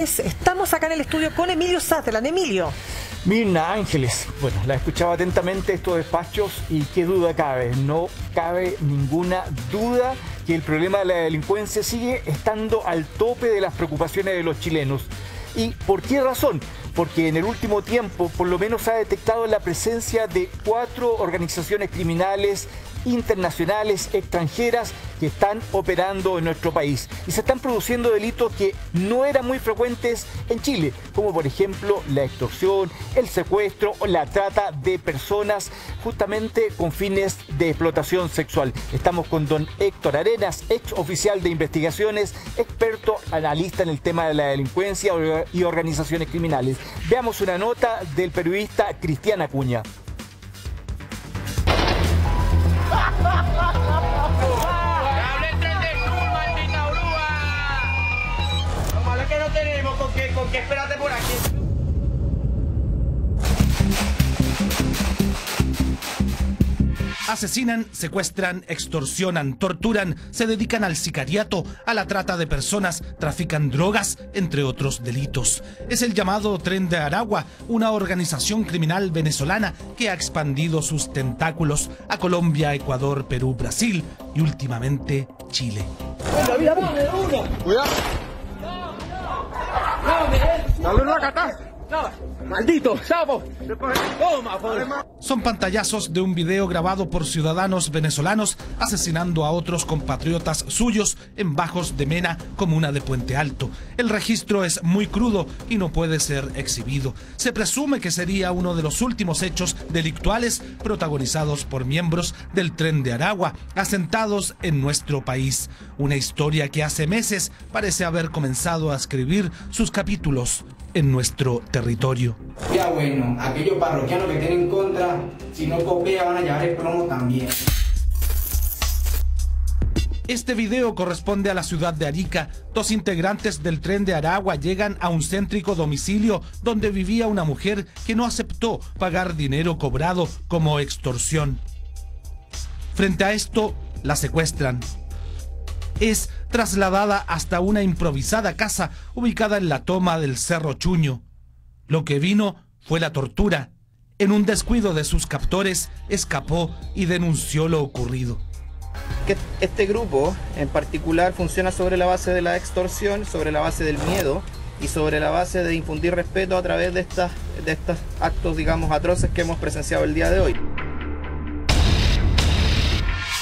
Estamos acá en el estudio con Emilio Sutherland. Emilio. Mirna Ángeles, bueno, la escuchaba atentamente estos despachos y qué duda cabe, no cabe ninguna duda que el problema de la delincuencia sigue estando al tope de las preocupaciones de los chilenos. ¿Y por qué razón? Porque en el último tiempo por lo menos se ha detectado la presencia de 4 organizaciones criminales internacionales, extranjeras, que están operando en nuestro país. Y se están produciendo delitos que no eran muy frecuentes en Chile, como por ejemplo la extorsión, el secuestro o la trata de personas justamente con fines de explotación sexual. Estamos con don Héctor Arenas, ex oficial de investigaciones, experto analista en el tema de la delincuencia y organizaciones criminales. Veamos una nota del periodista Cristian Acuña. ¿Con qué espérate por aquí? Asesinan, secuestran, extorsionan, torturan, se dedican al sicariato, a la trata de personas, trafican drogas, entre otros delitos. Es el llamado Tren de Aragua, una organización criminal venezolana que ha expandido sus tentáculos a Colombia, Ecuador, Perú, Brasil y últimamente Chile. Cuidado. ¡Maldito sapo! ¡Toma, Son pantallazos de un video grabado por ciudadanos venezolanos asesinando a otros compatriotas suyos en Bajos de Mena, comuna de Puente Alto. El registro es muy crudo y no puede ser exhibido. Se presume que sería uno de los últimos hechos delictuales protagonizados por miembros del Tren de Aragua, asentados en nuestro país. Una historia que hace meses parece haber comenzado a escribir sus capítulos en nuestro territorio. Ya bueno, aquellos parroquianos que tienen contra, si no copia van a llevar el plomo también. Este video corresponde a la ciudad de Arica. 2 integrantes del Tren de Aragua llegan a un céntrico domicilio donde vivía una mujer que no aceptó pagar dinero cobrado como extorsión. Frente a esto, la secuestran. Es trasladada hasta una improvisada casa ubicada en la toma del Cerro Chuño. Lo que vino fue la tortura. En un descuido de sus captores, escapó y denunció lo ocurrido. Este grupo en particular funciona sobre la base de la extorsión, sobre la base del miedo y sobre la base de infundir respeto a través de estos actos, digamos, atroces que hemos presenciado el día de hoy.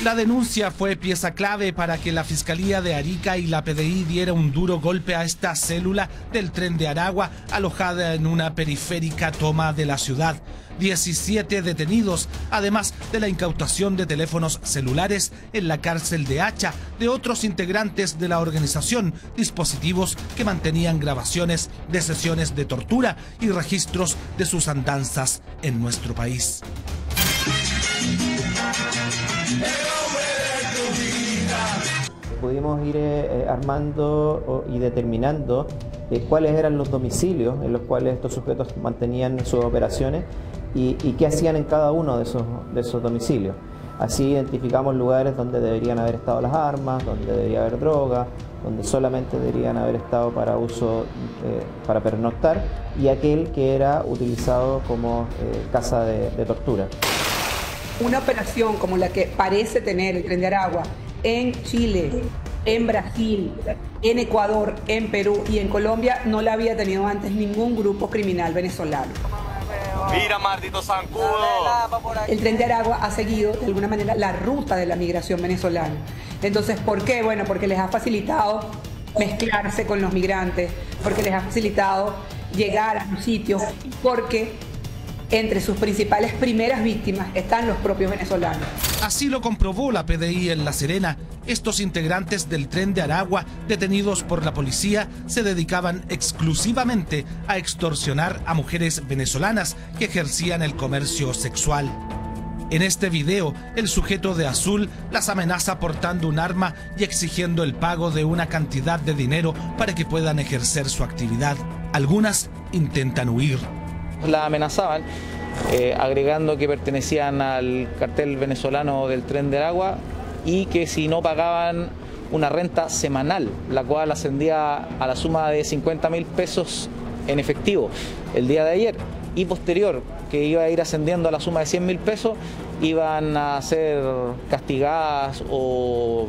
La denuncia fue pieza clave para que la Fiscalía de Arica y la PDI diera un duro golpe a esta célula del Tren de Aragua alojada en una periférica toma de la ciudad. 17 detenidos, además de la incautación de teléfonos celulares en la cárcel de Hacha de otros integrantes de la organización, dispositivos que mantenían grabaciones de sesiones de tortura y registros de sus andanzas en nuestro país. Pudimos ir armando y determinando cuáles eran los domicilios en los cuales estos sujetos mantenían sus operaciones y qué hacían en cada uno de esos domicilios. Así identificamos lugares donde deberían haber estado las armas, donde debería haber droga, donde solamente deberían haber estado para uso, para pernoctar, y aquel que era utilizado como casa de tortura. Una operación como la que parece tener el Tren de Aragua en Chile, en Brasil, en Ecuador, en Perú y en Colombia no la había tenido antes ningún grupo criminal venezolano. Mira, maldito zancudo. El Tren de Aragua ha seguido de alguna manera la ruta de la migración venezolana. Entonces, ¿por qué? Bueno, porque les ha facilitado mezclarse con los migrantes, porque les ha facilitado llegar a los sitios, porque entre sus principales primeras víctimas están los propios venezolanos. Así lo comprobó la PDI en La Serena. Estos integrantes del Tren de Aragua, detenidos por la policía, se dedicaban exclusivamente a extorsionar a mujeres venezolanas que ejercían el comercio sexual. En este video, el sujeto de azul las amenaza portando un arma y exigiendo el pago de una cantidad de dinero para que puedan ejercer su actividad. Algunas intentan huir. La amenazaban, agregando que pertenecían al cartel venezolano del Tren de Aragua y que si no pagaban una renta semanal, la cual ascendía a la suma de 50.000 pesos en efectivo el día de ayer, y posterior, que iba a ir ascendiendo a la suma de 100.000 pesos, iban a ser castigadas o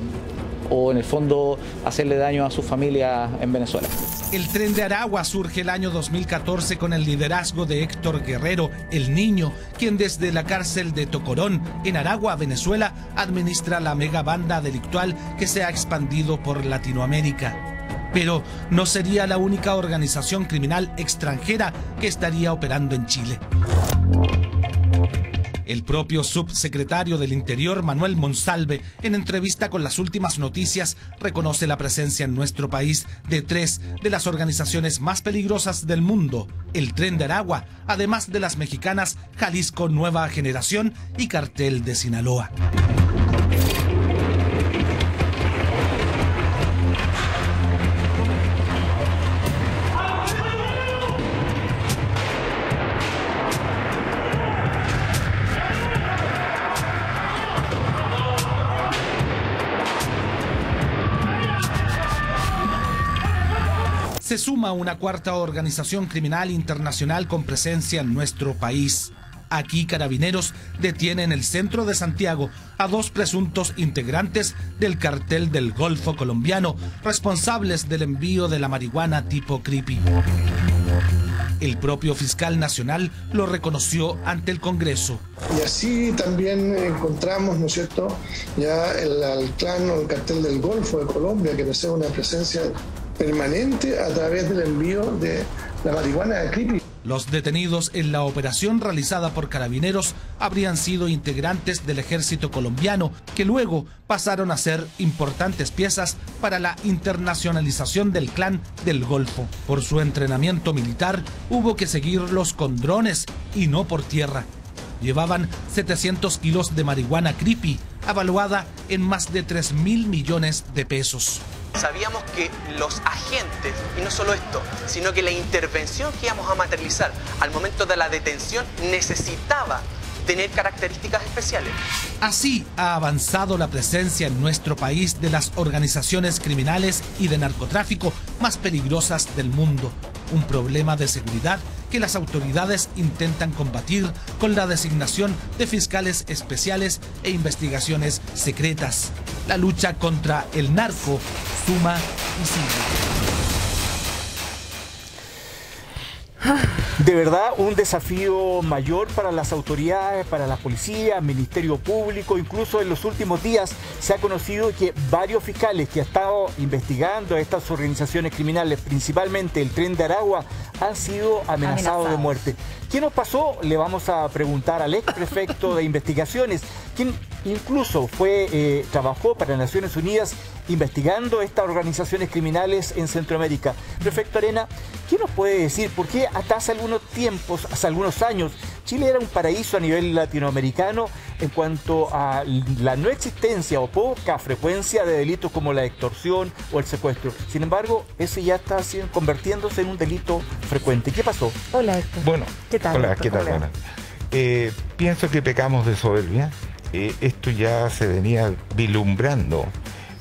en el fondo hacerle daño a su familia en Venezuela. El Tren de Aragua surge el año 2014 con el liderazgo de Héctor Guerrero, el Niño, quien desde la cárcel de Tocorón, en Aragua, Venezuela, administra la megabanda delictual que se ha expandido por Latinoamérica. Pero no sería la única organización criminal extranjera que estaría operando en Chile. El propio subsecretario del Interior, Manuel Monsalve, en entrevista con Las Últimas Noticias, reconoce la presencia en nuestro país de 3 de las organizaciones más peligrosas del mundo: el Tren de Aragua, además de las mexicanas Jalisco Nueva Generación y Cartel de Sinaloa. Se suma una cuarta organización criminal internacional con presencia en nuestro país. Aquí Carabineros detiene en el centro de Santiago a 2 presuntos integrantes del cartel del Golfo colombiano, responsables del envío de la marihuana tipo creepy. El propio fiscal nacional lo reconoció ante el Congreso. Y así también encontramos, ¿no es cierto?, ya el clan o el cartel del Golfo de Colombia, que posee una presencia permanente a través del envío de la marihuana de creepy. Los detenidos en la operación realizada por Carabineros habrían sido integrantes del ejército colombiano, que luego pasaron a ser importantes piezas para la internacionalización del clan del Golfo. Por su entrenamiento militar hubo que seguirlos con drones y no por tierra. Llevaban 700 kilos de marihuana creepy, avaluada en más de 3.000 millones de pesos. Sabíamos que los agentes, y no solo esto, sino que la intervención que íbamos a materializar al momento de la detención necesitaba tener características especiales. Así ha avanzado la presencia en nuestro país de las organizaciones criminales y de narcotráfico más peligrosas del mundo. Un problema de seguridad que las autoridades intentan combatir con la designación de fiscales especiales e investigaciones secretas. La lucha contra el narco suma y sigue. De verdad, un desafío mayor para las autoridades, para la policía, Ministerio Público. Incluso en los últimos días se ha conocido que varios fiscales que han estado investigando a estas organizaciones criminales, principalmente el Tren de Aragua, han sido amenazados de muerte. ¿Qué nos pasó? Le vamos a preguntar al ex prefecto de investigaciones, quien incluso trabajó para Naciones Unidas investigando estas organizaciones criminales en Centroamérica. Prefecto Arena, ¿qué nos puede decir? ¿Por qué hasta hace algunos años, Chile era un paraíso a nivel latinoamericano en cuanto a la no existencia o poca frecuencia de delitos como la extorsión o el secuestro? Sin embargo, ese ya está convirtiéndose en un delito frecuente. ¿Qué pasó? Hola, Héctor. Bueno, ¿qué tal? Hola, ¿qué tal? Bueno, pienso que pecamos de soberbia. Esto ya se venía vislumbrando.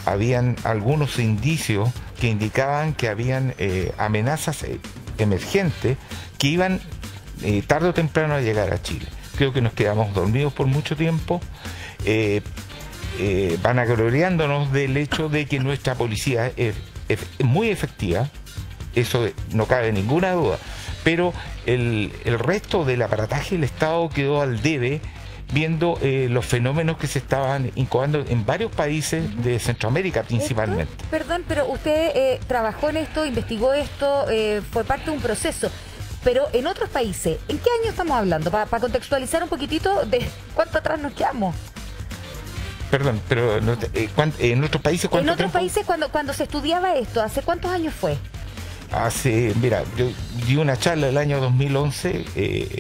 Habían algunos indicios que indicaban que habían amenazas emergentes que iban tarde o temprano a llegar a Chile. Creo que nos quedamos dormidos por mucho tiempo, vanagloriándonos del hecho de que nuestra policía es muy efectiva, eso no cabe ninguna duda, pero el resto del aparataje del Estado quedó al debe, viendo los fenómenos que se estaban incubando en varios países de Centroamérica principalmente. Perdón, pero usted trabajó en esto, investigó esto, fue parte de un proceso, pero en otros países, ¿en qué año estamos hablando? Para contextualizar un poquitito de cuánto atrás nos quedamos. Perdón, pero en otros países, ¿cuánto tiempo? En otros países, cuando se estudiaba esto, ¿hace cuántos años fue? Mira, yo di una charla el año 2011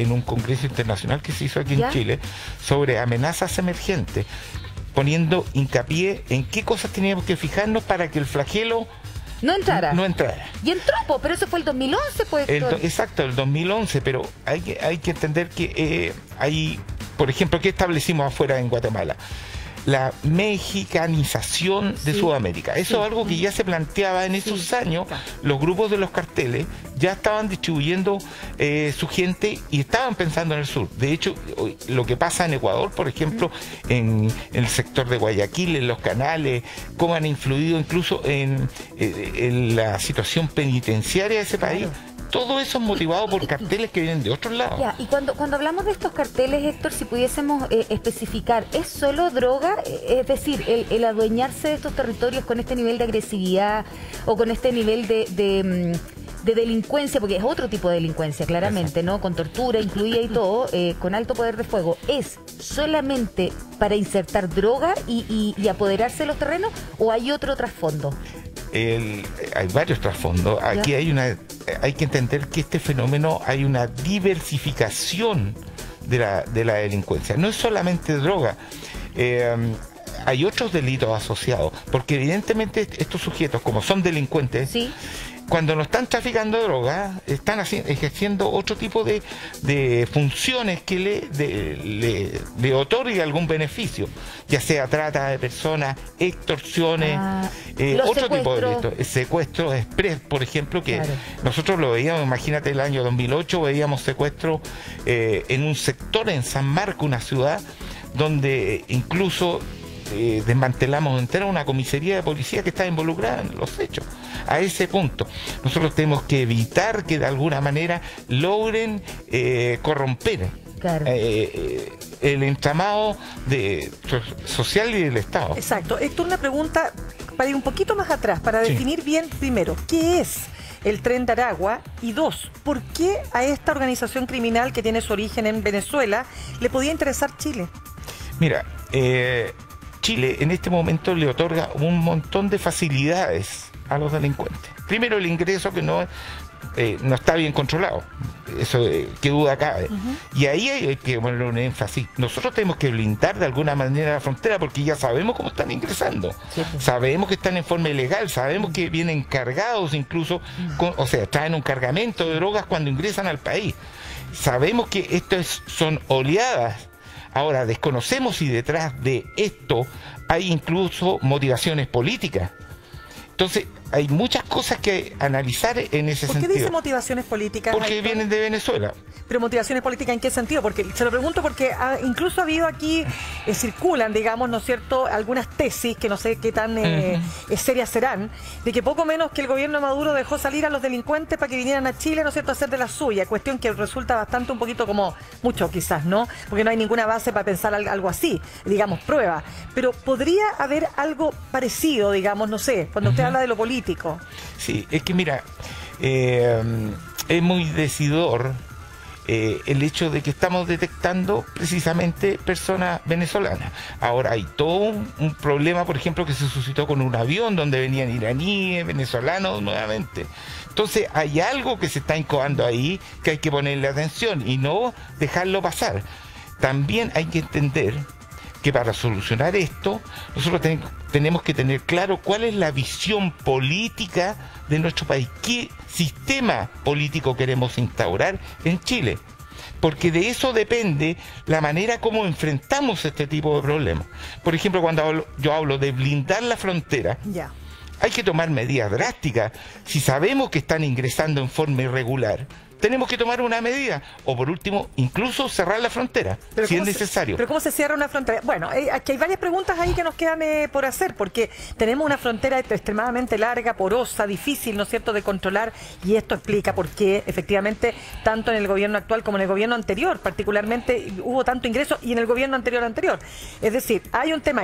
en un congreso internacional que se hizo aquí en Chile sobre amenazas emergentes, poniendo hincapié en qué cosas teníamos que fijarnos para que el flagelo no entrara. Y entró, pero eso fue el 2011, pues. Exacto, el 2011, pero hay que entender que hay, por ejemplo, ¿qué establecimos afuera en Guatemala? la mexicanización de Sudamérica. Eso es algo que ya se planteaba en esos años. Los grupos de los carteles ya estaban distribuyendo su gente y estaban pensando en el sur. De hecho, lo que pasa en Ecuador, por ejemplo, en el sector de Guayaquil, en los canales, cómo han influido incluso en la situación penitenciaria de ese país. Todo eso es motivado por carteles que vienen de otros lados. Ya, y cuando hablamos de estos carteles, Héctor, si pudiésemos especificar, ¿es solo droga? Es decir, el adueñarse de estos territorios con este nivel de agresividad o con este nivel de delincuencia, porque es otro tipo de delincuencia, claramente, ¿no? Con tortura incluida y todo, con alto poder de fuego, ¿es solamente para insertar droga y apoderarse de los terrenos o hay otro trasfondo? Hay varios trasfondos. Aquí hay que entender que este fenómeno hay una diversificación de la delincuencia. No es solamente droga. Hay otros delitos asociados, porque evidentemente estos sujetos, como son delincuentes, cuando no están traficando droga, están ejerciendo otro tipo de funciones que le otorgue algún beneficio, ya sea trata de personas, extorsiones, otro tipo de delitos, secuestros express, por ejemplo, que nosotros lo veíamos, imagínate el año 2008, veíamos secuestros en un sector en San Marcos, una ciudad, donde incluso desmantelamos entera una comisaría de policía que está involucrada en los hechos. A ese punto nosotros tenemos que evitar que de alguna manera logren corromper el entramado social y del Estado. Exacto. Héctor, una pregunta para ir un poquito más atrás, para definir bien primero, ¿qué es el Tren de Aragua? Y dos, ¿por qué a esta organización criminal que tiene su origen en Venezuela le podía interesar Chile? Mira, Chile en este momento le otorga un montón de facilidades a los delincuentes. Primero, el ingreso que no está bien controlado. Eso, qué duda cabe. Y ahí hay que poner un énfasis. Nosotros tenemos que blindar de alguna manera la frontera porque ya sabemos cómo están ingresando. Sabemos que están en forma ilegal, sabemos que vienen cargados incluso, o sea, traen un cargamento de drogas cuando ingresan al país. Sabemos que esto son oleadas. Ahora, desconocemos si detrás de esto hay incluso motivaciones políticas. Entonces, hay muchas cosas que analizar en ese sentido. ¿Por qué dice motivaciones políticas? Porque vienen de Venezuela. ¿Pero motivaciones políticas en qué sentido? Porque se lo pregunto porque incluso ha habido aquí, circulan, digamos, ¿no es cierto?, algunas tesis, que no sé qué tan serias serán, de que poco menos que el gobierno de Maduro dejó salir a los delincuentes para que vinieran a Chile, ¿no es cierto?, a hacer de la suya, cuestión que resulta bastante un poquito como mucho quizás, ¿no? Porque no hay ninguna base para pensar algo así, digamos, prueba. Pero podría haber algo parecido, digamos, no sé, cuando usted habla de lo político. Sí, es que mira, es muy decidor el hecho de que estamos detectando precisamente personas venezolanas. Ahora hay todo un problema, por ejemplo, que se suscitó con un avión donde venían iraníes, venezolanos nuevamente. Entonces hay algo que se está incubando ahí que hay que ponerle atención y no dejarlo pasar. También hay que entender que para solucionar esto, nosotros tenemos que tener claro cuál es la visión política de nuestro país, qué sistema político queremos instaurar en Chile, porque de eso depende la manera como enfrentamos este tipo de problemas. Por ejemplo, cuando yo hablo de blindar la frontera, hay que tomar medidas drásticas. Si sabemos que están ingresando en forma irregular, tenemos que tomar una medida, o por último, incluso cerrar la frontera, si es necesario. ¿Pero cómo se cierra una frontera? Bueno, aquí hay varias preguntas ahí que nos quedan por hacer, porque tenemos una frontera extremadamente larga, porosa, difícil, ¿no es cierto?, de controlar, y esto explica por qué, efectivamente, tanto en el gobierno actual como en el gobierno anterior, particularmente, hubo tanto ingreso, y en el gobierno anterior. Es decir, hay un tema